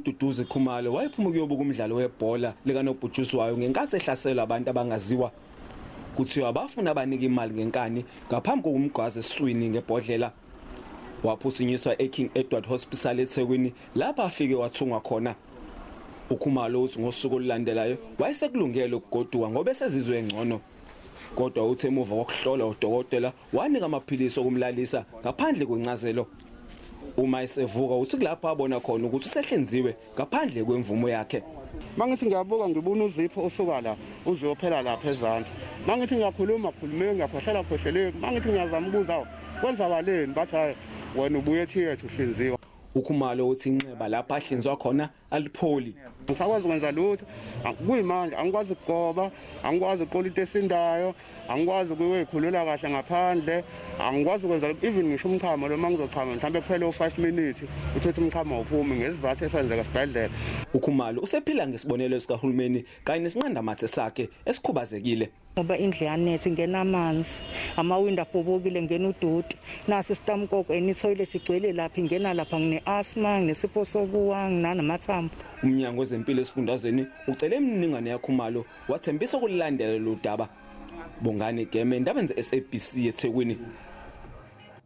UMduduzi Khumalo wayephuma ukuyobuka umdlalo webhola likanobhutshuzwayo wayo ngenkathi ehlaselwa abantu abangaziwa. Kuthiwa abafuna abanika imali ngenkani ngaphambi kokumgqwaza esiswini ngebhodlela. Waphusinyiswa eKing Edward Hospital eThekwini lapha afike wathungwa khona. UKhumalo uthi ngosuku olulandelayo wayesekulungele ukugoduka ngoba esezizwe engcono. Kodwa uthe emuva kokuhlolwa udokotela wanika amaphilisi okumlalisa ngaphandle kwencazelo. Uma esevuka uthi kulapho abona khona ukuthi usehlenziwe ngaphandle kwemvume yakhe. Mangithi ngiyabuka ngibona uzipho usuka la uzophela lapha ezantsi. Mangithi ngiyakhuluma ngiyakhohlela khohleleki. Mangithi ngiyazama ukubuza kwenzakaleni bathi hayi wena ubuye ethu uhlinziwa. UKhumalo uthi inxeba lapha ahlinzwa khona alipholi. Ngisakwazi ukwenza lutho kuyimandla angikwazi ukugoba angikwazi uqola into esindayo angikwazi ukuyikhulula kahle ngaphandle angikwazi ukwenza even ngisho umchamo lo mangizochama mhlambe kuphela u5 minutes uthethe umchamo uphumi ngesizathu esenzeka esibhedlela. UKhumalo usephila ngesibonelo sikahulumeni kanye nesinqandamathe sakhe esikhubazekile. Ngoba indle yanethi ngena amanzi amawindi abhobokile ngena uduti nasi isitamkoko enitoilet igcwele lapha ingena lapha ngine asthma nginesifo sokuwa nginanamathambo. Umnyango wezempilo esifundazweni ucele imniningwane yaKhumalo wathembisa ukulandela lo daba. Bongani Geme indaba ze SABC eThekwini.